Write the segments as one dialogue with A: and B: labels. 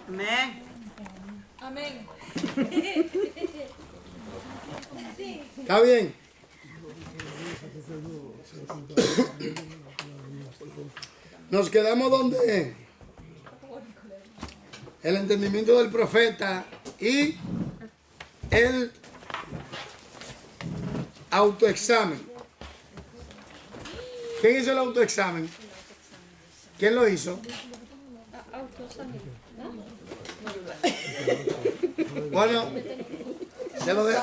A: Amén.
B: Amén.
C: ¿Está bien? Nos quedamos donde el entendimiento del profeta y el autoexamen. ¿Quién hizo el autoexamen? ¿Quién lo hizo? Bueno, se lo de...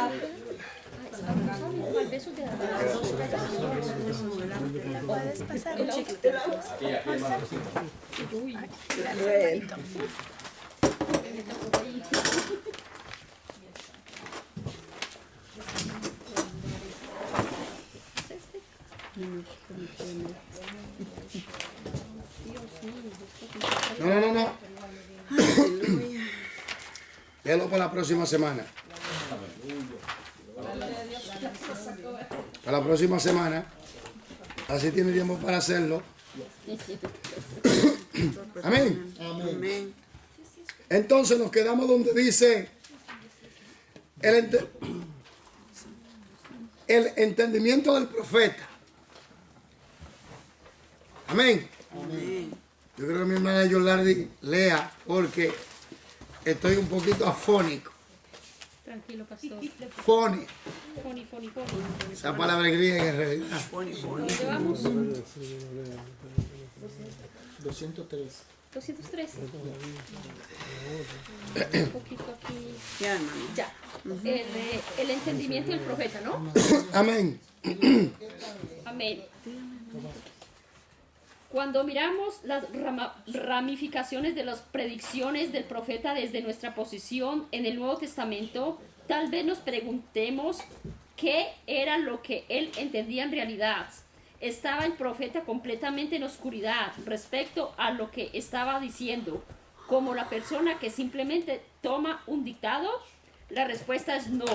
D: Puedes pasar un chico.
C: No. Déjalo para la próxima semana. Para la próxima semana. Así tiene tiempo para hacerlo. Amén.
A: Amén.
C: Entonces nos quedamos donde dice el entendimiento del profeta. Amén.
A: Amén.
C: Yo creo que mi hermana Yolardi lea porque estoy un poquito afónico.
E: Tranquilo, pastor.
C: Foni.
E: Foni.
C: Esa palabra griega en realidad.
A: Pone.
E: Llevamos
F: 203.
E: 213. Un poquito aquí.
A: Ya, hermano.
E: Ya. El entendimiento del profeta, ¿no?
C: Amén.
E: Amén. Cuando miramos las ramificaciones de las predicciones del profeta desde nuestra posición en el Nuevo Testamento, tal vez nos preguntemos qué era lo que él entendía en realidad. ¿Estaba el profeta completamente en oscuridad respecto a lo que estaba diciendo, como la persona que simplemente toma un dictado? La respuesta es no.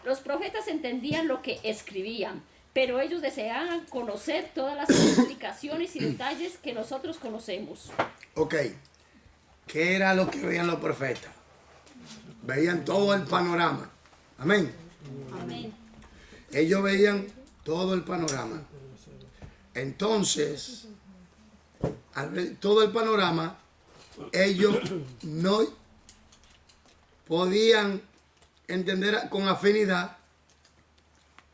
E: Los profetas entendían lo que escribían, pero ellos deseaban conocer todas las explicaciones y detalles que nosotros conocemos.
C: Ok. ¿Qué era lo que veían los profetas? Veían todo el panorama. Amén.
E: Amén.
C: Ellos veían todo el panorama. Entonces, al ver todo el panorama, ellos no podían entender con afinidad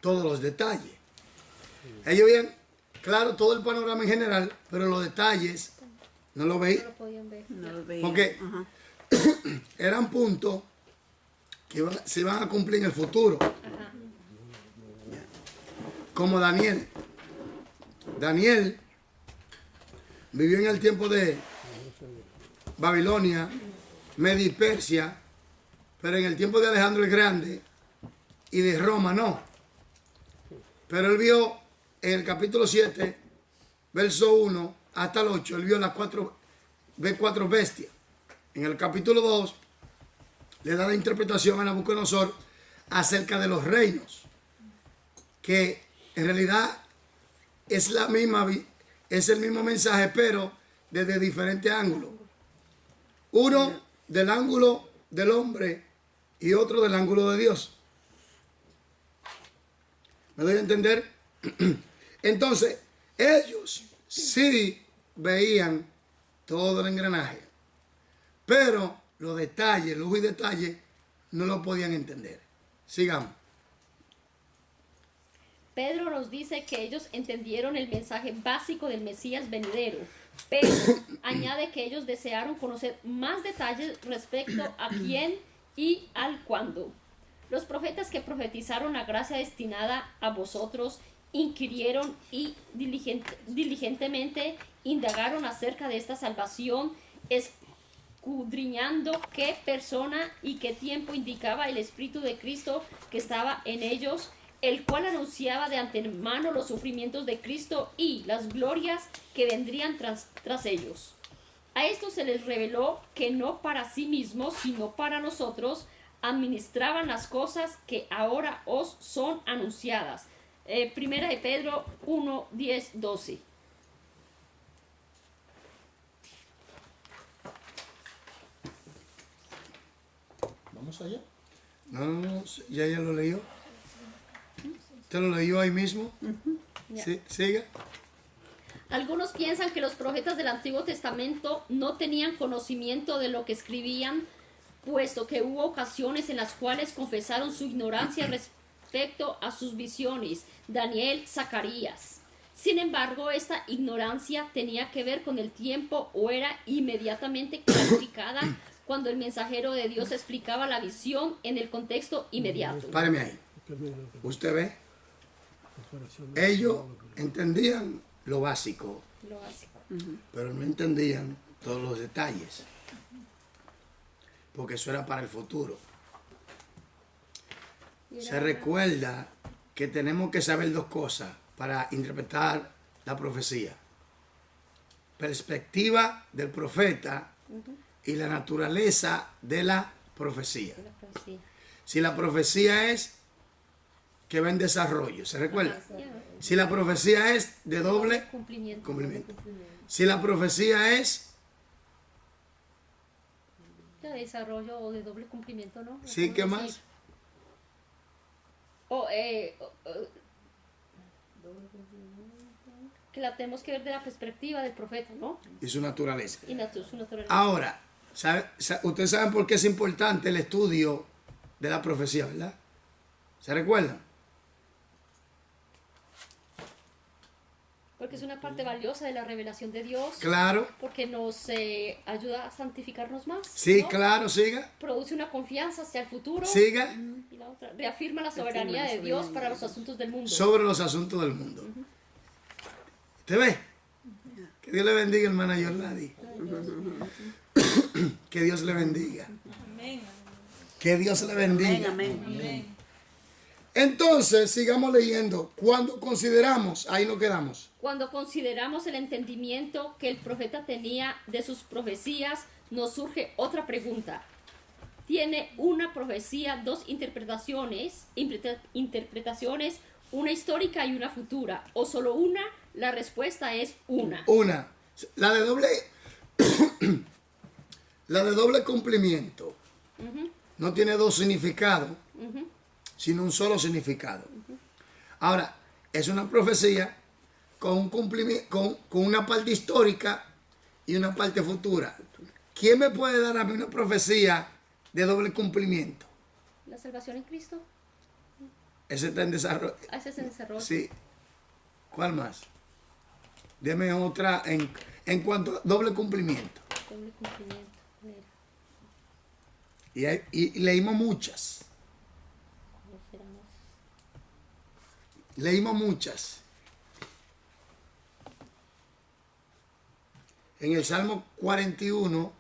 C: todos los detalles. Ellos veían, claro, todo el panorama en general, pero los detalles no lo veían.
E: No lo podían ver.
A: No lo veía.
C: Porque
A: Ajá.
C: eran puntos que se iban a cumplir en el futuro.
E: Ajá.
C: Como Daniel. Daniel vivió en el tiempo de Babilonia, Media y Persia, pero en el tiempo de Alejandro el Grande y de Roma no. Pero él vio en el capítulo 7, verso 1 hasta el 8, él vio ve cuatro bestias. En el capítulo 2 le da la interpretación a Nabucodonosor acerca de los reinos, que en realidad es el mismo mensaje, pero desde diferentes ángulos. Uno del ángulo del hombre y otro del ángulo de Dios. ¿Me doy a entender? Entonces, ellos sí veían todo el engranaje, pero los detalles, lujo y detalles, no lo podían entender. Sigamos.
E: Pedro nos dice que ellos entendieron el mensaje básico del Mesías venidero, pero añade que ellos desearon conocer más detalles respecto a quién y al cuándo. Los profetas que profetizaron la gracia destinada a vosotros inquirieron y diligentemente indagaron acerca de esta salvación, escudriñando qué persona y qué tiempo indicaba el Espíritu de Cristo que estaba en ellos, el cual anunciaba de antemano los sufrimientos de Cristo y las glorias que vendrían tras ellos. A esto se les reveló que no para sí mismos, sino para nosotros, administraban las cosas que ahora os son anunciadas. Primera de Pedro 1, 10, 12.
F: ¿Vamos allá?
C: No, ya lo leyó. ¿Usted lo leyó ahí mismo?
E: Ya.
C: Sí, siga.
E: Algunos piensan que los profetas del Antiguo Testamento no tenían conocimiento de lo que escribían, puesto que hubo ocasiones en las cuales confesaron su ignorancia respecto a sus visiones. Daniel, Zacarías. Sin embargo, esta ignorancia tenía que ver con el tiempo o era inmediatamente clarificada cuando el mensajero de Dios explicaba la visión en el contexto inmediato.
C: Páreme ahí. Usted ve, ellos entendían lo básico,
E: Lo básico.
C: pero no entendían todos los detalles, porque eso era para el futuro. Se recuerda que tenemos que saber dos cosas para interpretar la profecía: perspectiva del profeta y la naturaleza de la profecía. Si la profecía es que va en desarrollo, ¿se recuerda? Si la profecía es de doble
E: Cumplimiento.
C: Si la profecía es,
E: De desarrollo o de doble cumplimiento, ¿no?
C: sí, ¿qué
E: ¿Cómo
C: más?
E: decir? Que la tenemos que ver de la perspectiva del profeta, ¿no?
C: Y su naturaleza.
E: Y su naturaleza.
C: Ahora, ustedes saben por qué es importante el estudio de la profecía, ¿verdad? ¿Se recuerdan?
E: Porque es una parte valiosa de la revelación de Dios.
C: Claro.
E: Porque nos ayuda a santificarnos más.
C: Sí,
E: ¿no?
C: claro, siga.
E: Produce una confianza hacia el futuro.
C: Siga.
E: Y la otra, reafirma la soberanía de Dios para los asuntos del mundo.
C: Sobre los asuntos del mundo. ¿Te ve? Que Dios le bendiga, hermana Yorladi. Que Dios le bendiga. Que Dios le bendiga.
A: Amén.
C: Entonces, sigamos leyendo. Cuando consideramos, ahí nos quedamos.
E: Cuando consideramos el entendimiento que el profeta tenía de sus profecías, nos surge otra pregunta. ¿Tiene una profecía dos interpretaciones, una histórica y una futura? ¿O solo una? La respuesta es una.
C: Una. La de doble. La de doble cumplimiento. No tiene dos significados, sino un solo significado. Ahora, es una profecía con un cumplimiento, con una parte histórica y una parte futura. ¿Quién me puede dar a mí una profecía de doble cumplimiento?
E: ¿La salvación en Cristo?
C: Ese está en desarrollo.
E: Ese es el desarrollo.
C: Sí. ¿Cuál más? Deme otra en cuanto a doble cumplimiento.
E: Doble cumplimiento. Mira,
C: Y leímos muchas.
E: ¿cómo seremos?
C: Leímos muchas. En el Salmo 41,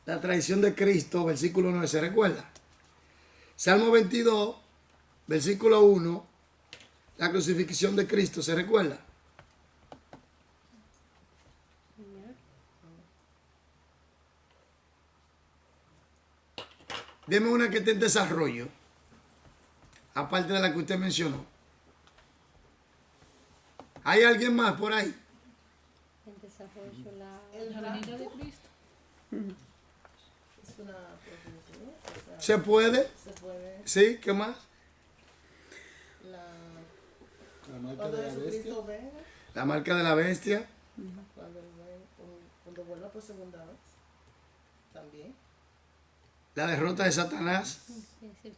C: la traición de Cristo, versículo 9, ¿se recuerda? Salmo 22, versículo 1, la crucifixión de Cristo, ¿se recuerda? Deme una que esté en desarrollo, aparte de la que usted mencionó. ¿Hay alguien más por ahí?
E: El desarrollo,
B: La venida de Cristo.
A: Es una profecía, o sea,
C: ¿Se puede?
A: se puede.
C: ¿Sí? ¿Qué más?
F: La marca
A: Cuando
F: de la bestia.
A: Jesucristo venga,
C: La marca de la bestia.
A: cuando vuelva por segunda vez, también.
C: La derrota de Satanás.
E: Sí, sí.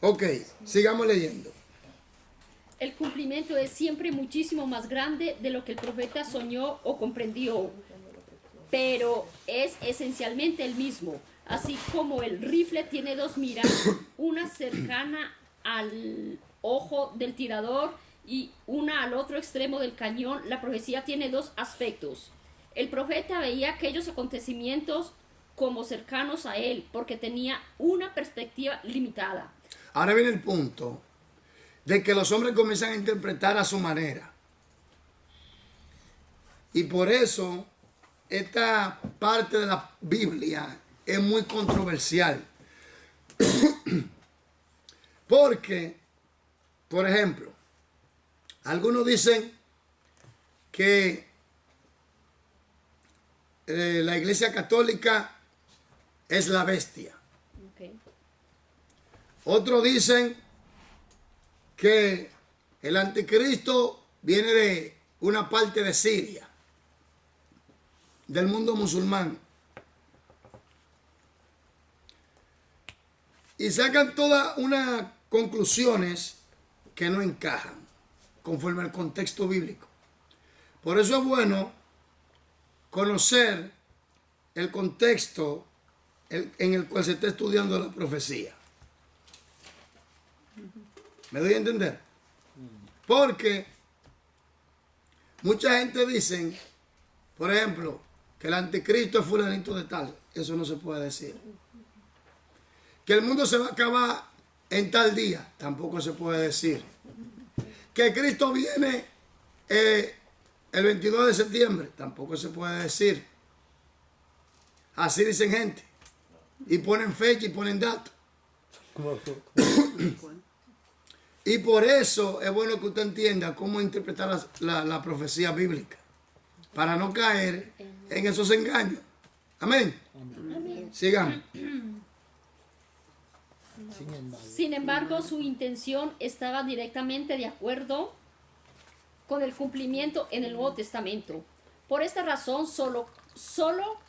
C: Ok, sigamos leyendo.
E: El cumplimiento es siempre muchísimo más grande de lo que el profeta soñó o comprendió, pero es esencialmente el mismo. Así como el rifle tiene dos miras, una cercana al ojo del tirador y una al otro extremo del cañón, la profecía tiene dos aspectos. El profeta veía aquellos acontecimientos como cercanos a él, porque tenía una perspectiva limitada.
C: Ahora viene el punto de que los hombres comienzan a interpretar a su manera. Y por eso esta parte de la Biblia es muy controversial. Porque, por ejemplo, algunos dicen que la Iglesia Católica es la bestia.
E: Okay.
C: Otros dicen que el anticristo viene de una parte de Siria, del mundo musulmán. Y sacan todas unas conclusiones que no encajan conforme al contexto bíblico. Por eso es bueno conocer el contexto en el cual se está estudiando la profecía. ¿Me doy a entender? Porque mucha gente dice, por ejemplo, que el anticristo es fulanito de tal. Eso no se puede decir. Que el mundo se va a acabar en tal día. Tampoco se puede decir. Que Cristo viene el 22 de septiembre. Tampoco se puede decir. Así dicen gente. Y ponen fecha y ponen dato. Y por eso es bueno que usted entienda cómo interpretar la profecía bíblica. Para no caer en esos engaños. Amén. Sigamos.
E: Sin embargo, su intención estaba directamente de acuerdo con el cumplimiento en el Nuevo Testamento. Por esta razón, solo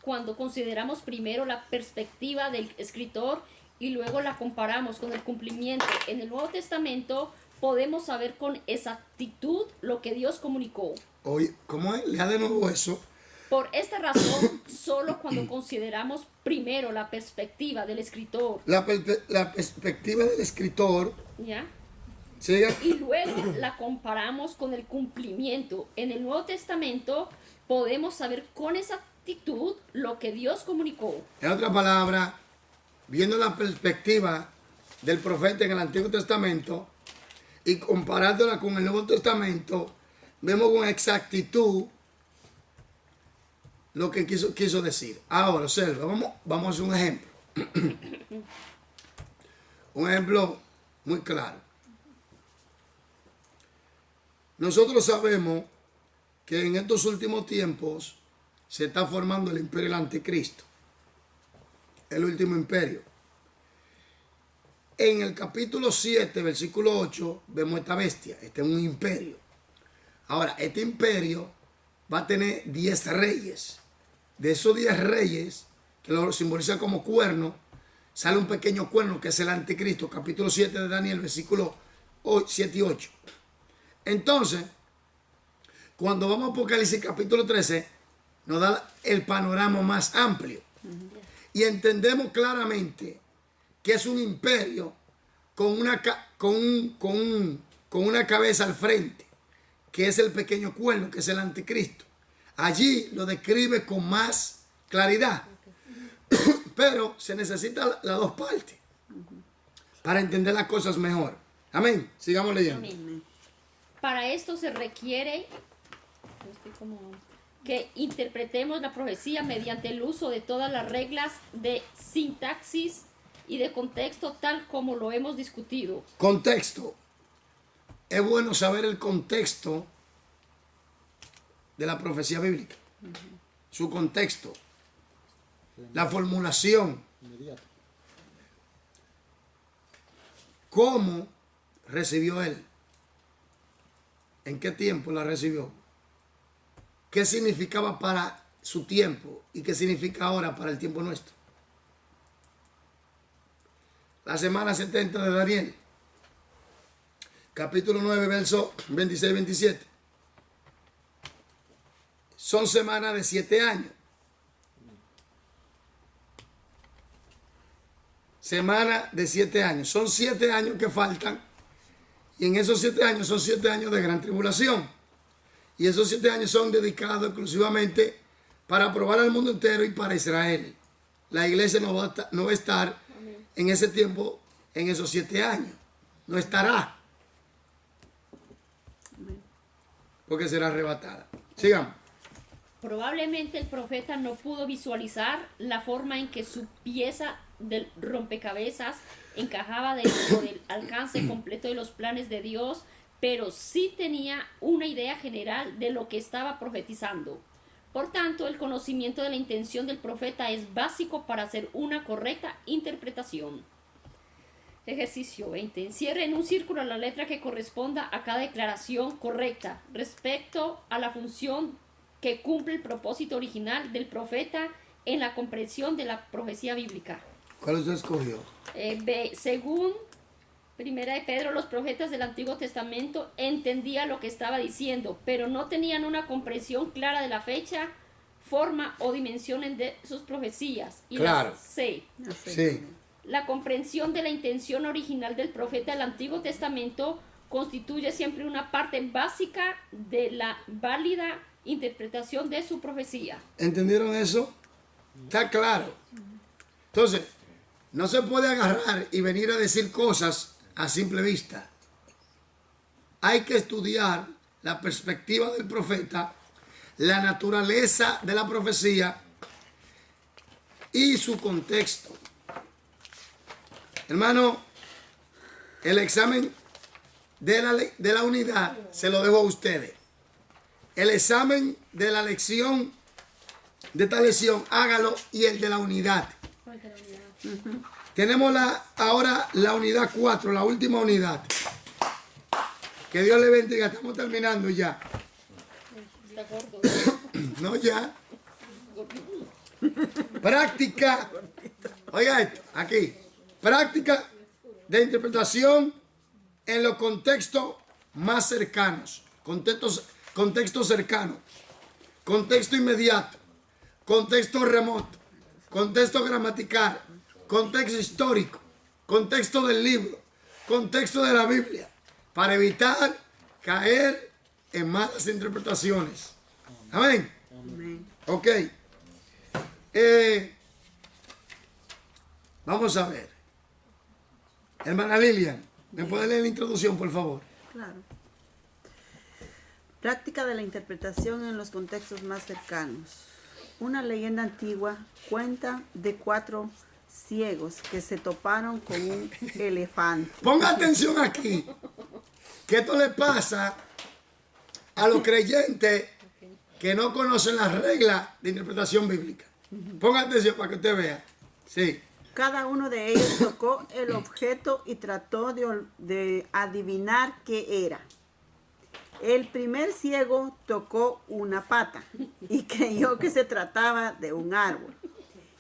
E: cuando consideramos primero la perspectiva del escritor y luego la comparamos con el cumplimiento en el Nuevo Testamento, podemos saber con exactitud lo que Dios comunicó.
C: Oye, ¿cómo es? Lea de nuevo eso.
E: Por esta razón, solo cuando consideramos primero la perspectiva del escritor,
C: La perspectiva del escritor.
E: ¿ya?
C: Siga.
E: Y luego la comparamos con el cumplimiento en el Nuevo Testamento, podemos saber con exactitud lo que Dios comunicó.
C: En otras palabras, viendo la perspectiva del profeta en el Antiguo Testamento y comparándola con el Nuevo Testamento, vemos con exactitud lo que quiso decir. Ahora, observa, vamos a hacer un ejemplo. Un ejemplo muy claro. Nosotros sabemos que en estos últimos tiempos se está formando el imperio del anticristo, el último imperio. En el capítulo 7, versículo 8, vemos esta bestia. Este es un imperio. Ahora, este imperio va a tener 10 reyes. De esos 10 reyes, que lo simboliza como cuerno, sale un pequeño cuerno que es el anticristo. Capítulo 7 de Daniel, versículo 7 y 8. Entonces, cuando vamos a Apocalipsis capítulo 13, nos da el panorama más amplio. Y entendemos claramente que es un imperio con una cabeza al frente, que es el pequeño cuerno, que es el anticristo. Allí lo describe con más claridad. Pero se necesitan las dos partes para entender las cosas mejor. Amén. Sigamos leyendo.
E: Amén. Para esto se requiere que interpretemos la profecía mediante el uso de todas las reglas de sintaxis y de contexto tal como lo hemos discutido.
C: Contexto. Es bueno saber el contexto de la profecía bíblica. Su contexto. La formulación. ¿Cómo recibió él? ¿En qué tiempo la recibió? ¿Qué significaba para su tiempo y qué significa ahora para el tiempo nuestro? La semana 70 de Daniel, capítulo 9, verso 26-27. Son semanas de 7 años. Semana de 7 años. Son 7 años que faltan. Y en esos 7 años son 7 años de gran tribulación. Y esos 7 años son dedicados exclusivamente para probar al mundo entero y para Israel. La iglesia no va a estar en ese tiempo, en esos 7 años. No estará. Porque será arrebatada. Sigamos.
E: Probablemente el profeta no pudo visualizar la forma en que su pieza del rompecabezas encajaba dentro del alcance completo de los planes de Dios, pero sí tenía una idea general de lo que estaba profetizando. Por tanto, el conocimiento de la intención del profeta es básico para hacer una correcta interpretación. Ejercicio 20. Encierre en un círculo la letra que corresponda a cada declaración correcta respecto a la función que cumple el propósito original del profeta en la comprensión de la profecía bíblica.
C: ¿Cuál usted escogió?
E: Según Primera de Pedro, los profetas del Antiguo Testamento entendían lo que estaba diciendo, pero no tenían una comprensión clara de la fecha, forma o dimensiones de sus profecías. Y
C: Claro.
E: C.
C: Sí.
E: La comprensión de la intención original del profeta del Antiguo Testamento constituye siempre una parte básica de la válida interpretación de su profecía.
C: ¿Entendieron eso? Está claro. Entonces, no se puede agarrar y venir a decir cosas a simple vista. Hay que estudiar la perspectiva del profeta, la naturaleza de la profecía y su contexto. Hermano, el examen de la unidad se lo dejo a ustedes. El examen de la lección, de esta lección, hágalo, y el de la unidad. Tenemos ahora la unidad 4, la última unidad. Que Dios le bendiga, estamos terminando ya. No, ya. Práctica. Oiga esto, aquí. Práctica de interpretación en los contextos más cercanos. Contexto cercano. Contexto inmediato. Contexto remoto. Contexto gramatical. Contexto histórico. Contexto del libro. Contexto de la Biblia. Para evitar caer en malas interpretaciones. Amén. Ok. Vamos a ver. Hermana Lilian, ¿me puede leer la introducción, por favor?
D: Claro. Práctica de la interpretación en los contextos más cercanos. Una leyenda antigua cuenta de 4 ciegos que se toparon con un elefante.
C: Ponga atención aquí, que esto le pasa a los creyentes que no conocen las reglas de interpretación bíblica. Ponga atención para que usted vea. Sí.
D: Cada uno de ellos tocó el objeto y trató de adivinar qué era. El primer ciego tocó una pata y creyó que se trataba de un árbol.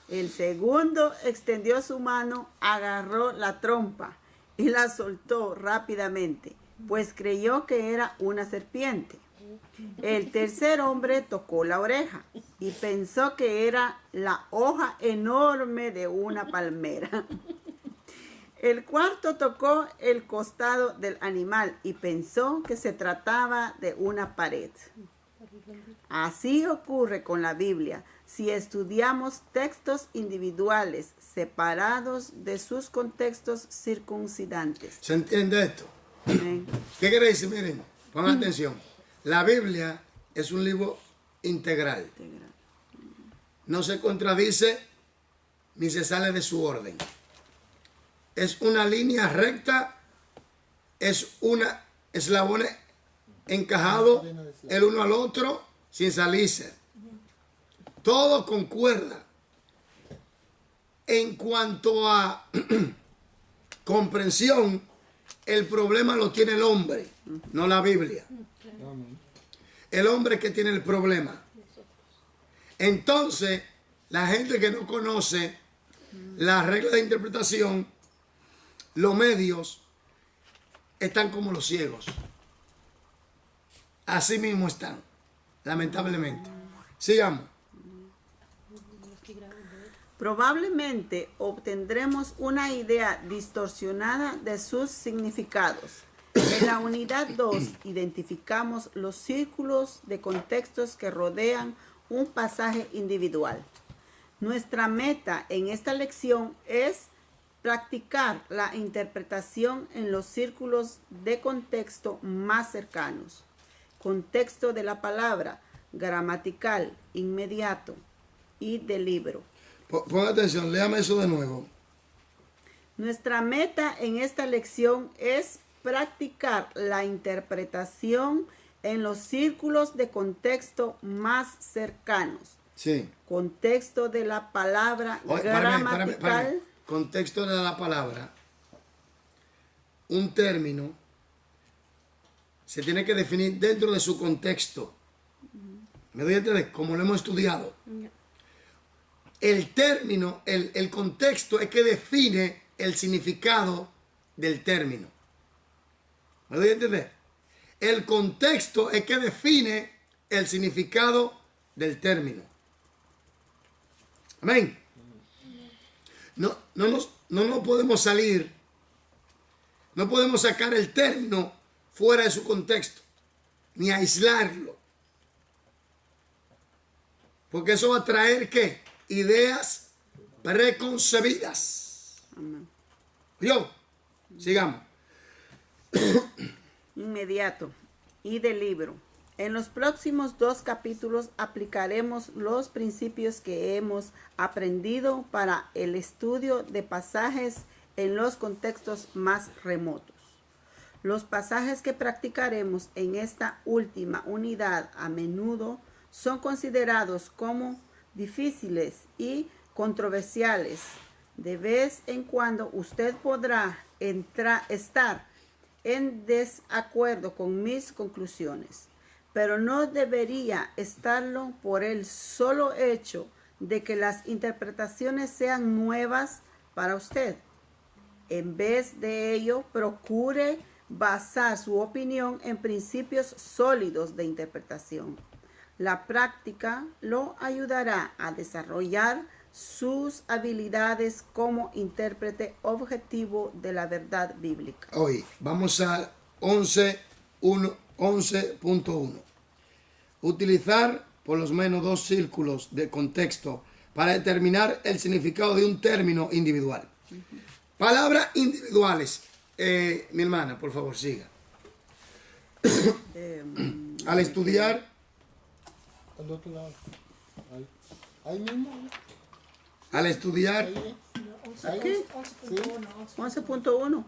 D: El segundo extendió su mano, agarró la trompa y la soltó rápidamente, pues creyó que era una serpiente. El tercer hombre tocó la oreja y pensó que era la hoja enorme de una palmera. El cuarto tocó el costado del animal y pensó que se trataba de una pared. Así ocurre con la Biblia si estudiamos textos individuales separados de sus contextos circuncidantes.
C: ¿Se entiende esto?
D: Amén.
C: ¿Qué quiere decir? Miren, pongan atención. La Biblia es un libro integral. No se contradice ni se sale de su orden. Es una línea recta, es una eslabones encajados el uno al otro sin salirse. Todo concuerda. En cuanto a comprensión, el problema lo tiene el hombre, no la Biblia. El hombre que tiene el problema. Entonces, la gente que no conoce las reglas de interpretación, los medios, están como los ciegos. Así mismo están, lamentablemente. Sigamos.
D: Probablemente obtendremos una idea distorsionada de sus significados. En la unidad 2 identificamos los círculos de contextos que rodean un pasaje individual. Nuestra meta en esta lección es practicar la interpretación en los círculos de contexto más cercanos. Contexto de la palabra, gramatical, inmediato y del libro.
C: Ponga atención, léame eso de nuevo.
D: Nuestra meta en esta lección es practicar la interpretación en los círculos de contexto más cercanos.
C: Sí.
D: Contexto de la palabra gramatical.
C: Contexto de la palabra. un término se tiene que definir dentro de su contexto. ¿Me doy a entender? Como lo hemos estudiado. El término, el contexto es que define el significado del término. ¿Me doy a entender? El contexto es que define el significado del término. Amén. No nos podemos salir, no podemos sacar el término fuera de su contexto, ni aislarlo. Porque eso va a traer, ¿qué? Ideas preconcebidas.
D: Amén.
C: Yo, sigamos.
D: Inmediato y del libro. En los próximos 2 capítulos aplicaremos los principios que hemos aprendido para el estudio de pasajes en los contextos más remotos. Los pasajes que practicaremos en esta última unidad a menudo son considerados como difíciles y controversiales. De vez en cuando usted podrá estar en desacuerdo con mis conclusiones, pero no debería estarlo por el solo hecho de que las interpretaciones sean nuevas para usted. En vez de ello, procure basar su opinión en principios sólidos de interpretación. La práctica lo ayudará a desarrollar sus habilidades como intérprete objetivo de la verdad bíblica.
C: Hoy vamos a 11.1. Utilizar por lo menos 2 círculos de contexto para determinar el significado de un término individual. Palabras individuales. Mi hermana, por favor, siga. Al estudiar,
F: Al otro lado. Ahí mismo.
C: al estudiar,
F: Ahí.
D: ¿Aquí? 11.1.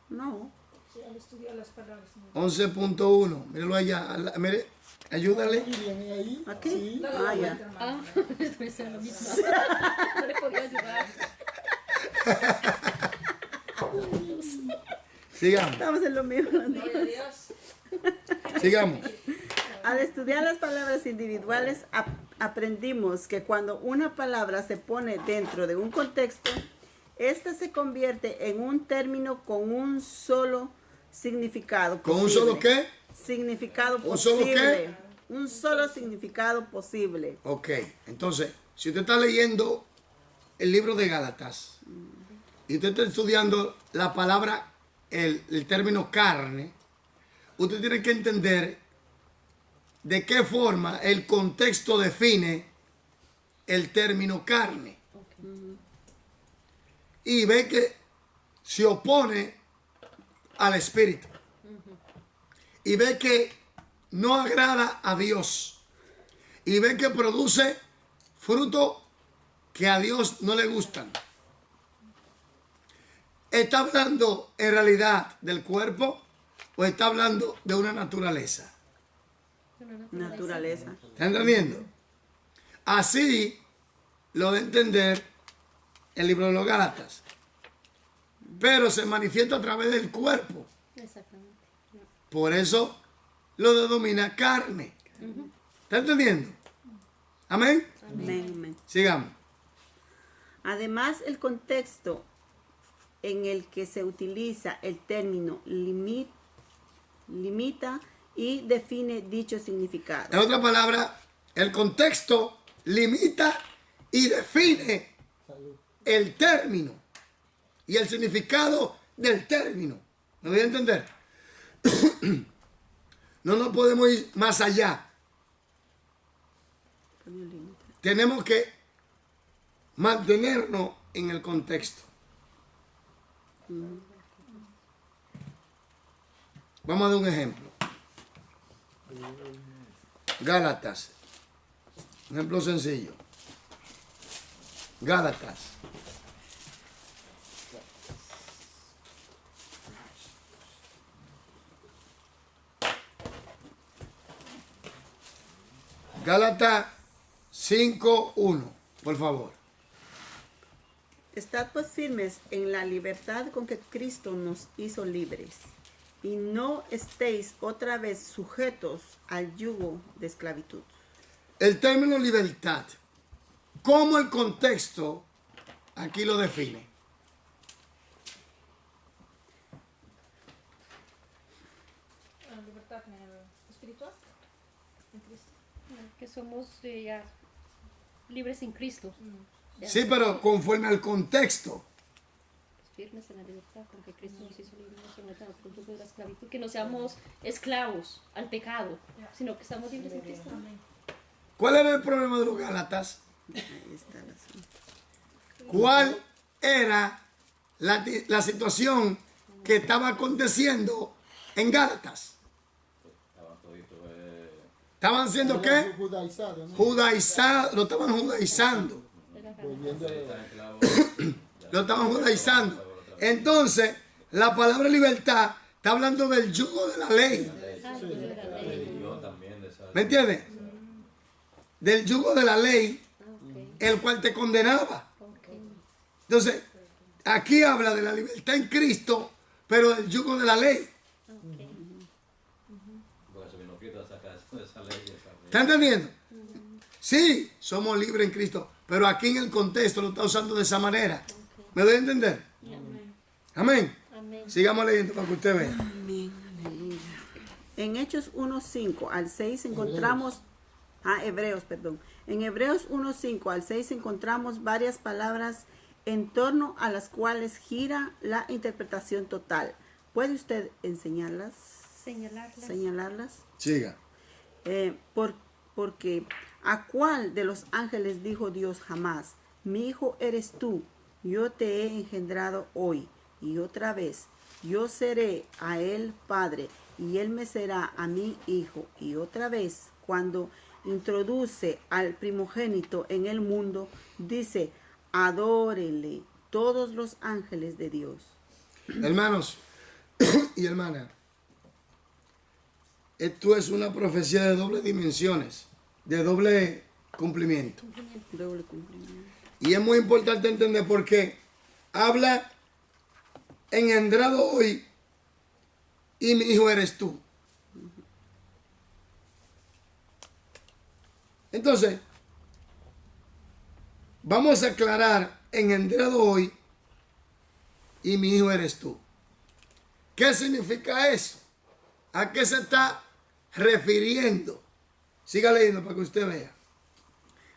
D: No.
C: 11.1. Míralo allá. Mire, ayúdale.
F: Viene ahí.
D: ¿Aquí?
F: Sí.
D: Ah, ya.
E: Ah, es lo mismo. No le podía ayudar.
C: Sigamos.
D: Estamos en lo mismo.
C: Sigamos.
D: Al estudiar las palabras individuales, aprendimos que cuando una palabra se pone dentro de un contexto, ésta se convierte en un término con un solo significado posible.
C: ¿Con un solo qué?
D: Significado
C: ¿Un solo
D: posible.
C: qué?
D: Un solo significado posible.
C: Ok. Entonces, si usted está leyendo el libro de Gálatas y usted está estudiando la palabra, el término carne, usted tiene que entender de qué forma el contexto define el término carne. Y ve que se opone al espíritu. Y ve que no agrada a Dios. Y ve que produce frutos que a Dios no le gustan. ¿Está hablando en realidad del cuerpo o está hablando de una naturaleza?
D: Naturaleza.
C: ¿Está entendiendo? Así lo de entender el libro de los Gálatas. Pero se manifiesta a través del cuerpo.
E: Exactamente.
C: Por eso lo denomina carne. ¿Está entendiendo? Amén.
D: Amén, amén.
C: Sigamos.
D: Además, el contexto en el que se utiliza el término limita y define dicho significado.
C: En otra palabra, el contexto limita y define el término y el significado del término. ¿Me voy a entender? No nos podemos ir más allá. Tenemos que mantenernos en el contexto. Vamos a dar un ejemplo. Gálatas. Un ejemplo sencillo. Gálatas. Gálatas 5:1, por favor.
D: Estad pues firmes en la libertad con que Cristo nos hizo libres, y no estéis otra vez sujetos al yugo de esclavitud.
C: El término libertad, ¿cómo el contexto aquí lo define?
B: Libertad espiritual en Cristo.
E: Que somos ya libres en Cristo. Ya
C: Sí, pero conforme al contexto.
E: firmes en la libertad con que Cristo nos hizo libres, no someten al yugo de la esclavitud, que no seamos esclavos al pecado, sino que estamos libres en Cristo.
C: ¿Cuál era el problema de los Gálatas?
D: Ahí está el asunto.
C: ¿Cuál era la situación que estaba aconteciendo en Gálatas? ¿Estaban siendo qué?
F: Judaizado, ¿no?
C: Judaizado, lo estaban judaizando.
F: Volviendo a...
C: Lo estaban judaizando. Entonces, la palabra libertad está hablando del yugo de la ley. ¿Me entiendes? Del yugo de la ley, el cual te condenaba. Entonces, aquí habla de la libertad en Cristo, pero del yugo de la ley. ¿Está entendiendo? Sí, somos libres en Cristo, pero aquí en el contexto lo está usando de esa manera. ¿Me doy a entender? Amén.
E: Amén.
C: Sigamos leyendo para que usted vea.
D: En Hechos 1:5 al 6 encontramos, Hebreos, perdón. En Hebreos 1:5 al 6 encontramos varias palabras en torno a las cuales gira la interpretación total. ¿Puede usted enseñarlas? Señalarlas.
C: Siga.
D: Porque ¿a cuál de los ángeles dijo Dios jamás? Mi hijo eres tú, yo te he engendrado hoy. Y otra vez, yo seré a él padre, y él me será a mí hijo. Y otra vez, cuando introduce al primogénito en el mundo, dice, adórenle todos los ángeles de Dios.
C: Hermanos y hermanas, esto es una profecía de doble dimensiones, de doble cumplimiento.
D: Doble cumplimiento.
C: Y es muy importante entender por qué habla engendrado hoy y mi hijo eres tú. Entonces, vamos a aclarar engendrado hoy y mi hijo eres tú. ¿Qué significa eso? ¿A qué se está refiriendo? Siga leyendo para que usted vea.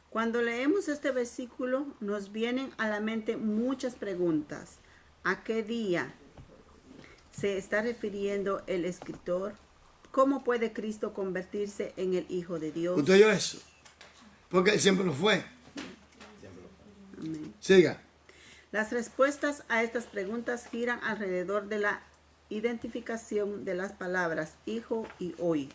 D: Cuando leemos este versículo nos vienen a la mente muchas preguntas. ¿A qué día se está refiriendo el escritor? ¿Cómo puede Cristo convertirse en el Hijo de Dios?
C: ¿Usted oyó eso? Porque él siempre lo fue.
D: Amén.
C: Siga.
D: Las respuestas a estas preguntas giran alrededor de la identificación de las palabras hijo y hoy.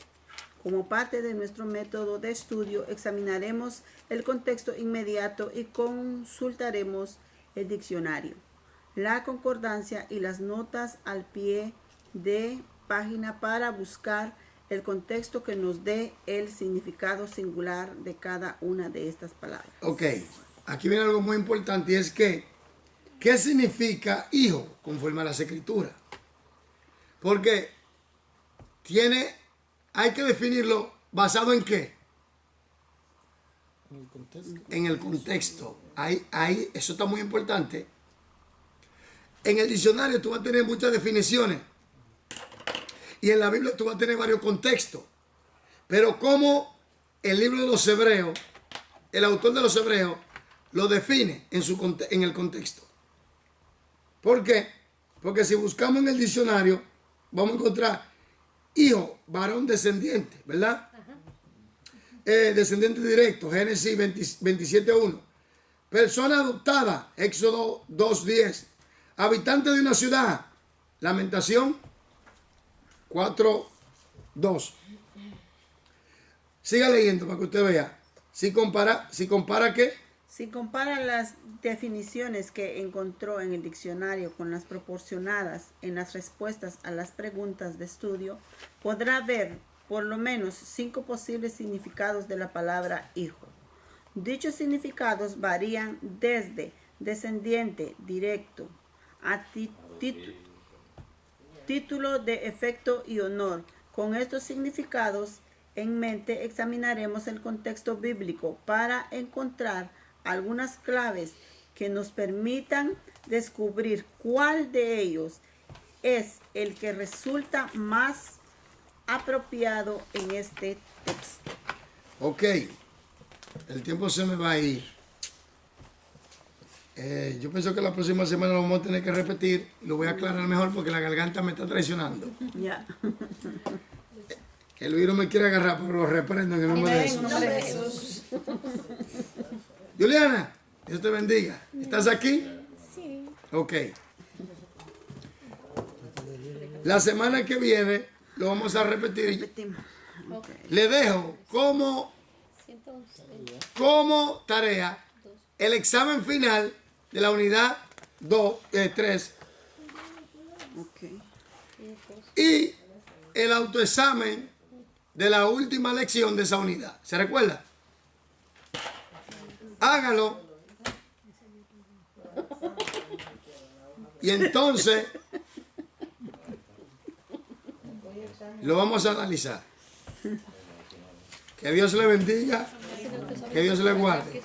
D: Como parte de nuestro método de estudio, examinaremos el contexto inmediato y consultaremos el diccionario, la concordancia y las notas al pie de página para buscar el contexto que nos dé el significado singular de cada una de estas palabras.
C: Ok, aquí viene algo muy importante y es que, ¿qué significa hijo conforme a las escrituras? Porque hay que definirlo basado en qué?
F: En el contexto.
C: En el contexto. Ahí, eso está muy importante. En el diccionario tú vas a tener muchas definiciones. Y en la Biblia tú vas a tener varios contextos. Pero como el libro de los Hebreos, el autor de los Hebreos, lo define en el contexto. ¿Por qué? Porque si buscamos en el diccionario, vamos a encontrar hijo, varón descendiente, ¿verdad? Descendiente directo, Génesis 27:1. Persona adoptada, Éxodo 2:10. Habitante de una ciudad, Lamentación 4:2. Siga leyendo para que usted vea. Si compara ¿qué?
D: Si compara las definiciones que encontró en el diccionario con las proporcionadas en las respuestas a las preguntas de estudio, podrá ver por lo menos 5 posibles significados de la palabra hijo. Dichos significados varían desde descendiente, directo, título de efecto y honor. Con estos significados en mente examinaremos el contexto bíblico para encontrar algunas claves que nos permitan descubrir cuál de ellos es el que resulta más apropiado en este texto.
C: Ok, el tiempo se me va a ir. Yo pienso que la próxima semana lo vamos a tener que repetir y lo voy a aclarar mejor porque la garganta me está traicionando.
D: Ya.
C: El virus me quiere agarrar, pero lo reprendo en el nombre de Jesús.
B: nombre de Jesús.
C: Juliana, Dios te bendiga. ¿Estás aquí?
B: Sí.
C: Ok. La semana que viene lo vamos a repetir.
D: Repetimos.
C: Le dejo como tarea el examen final de la unidad 3
D: Ok.
C: y el autoexamen de la última lección de esa unidad. ¿Se recuerda? Hágalo. Y entonces lo vamos a analizar. Que Dios le bendiga, que Dios le guarde.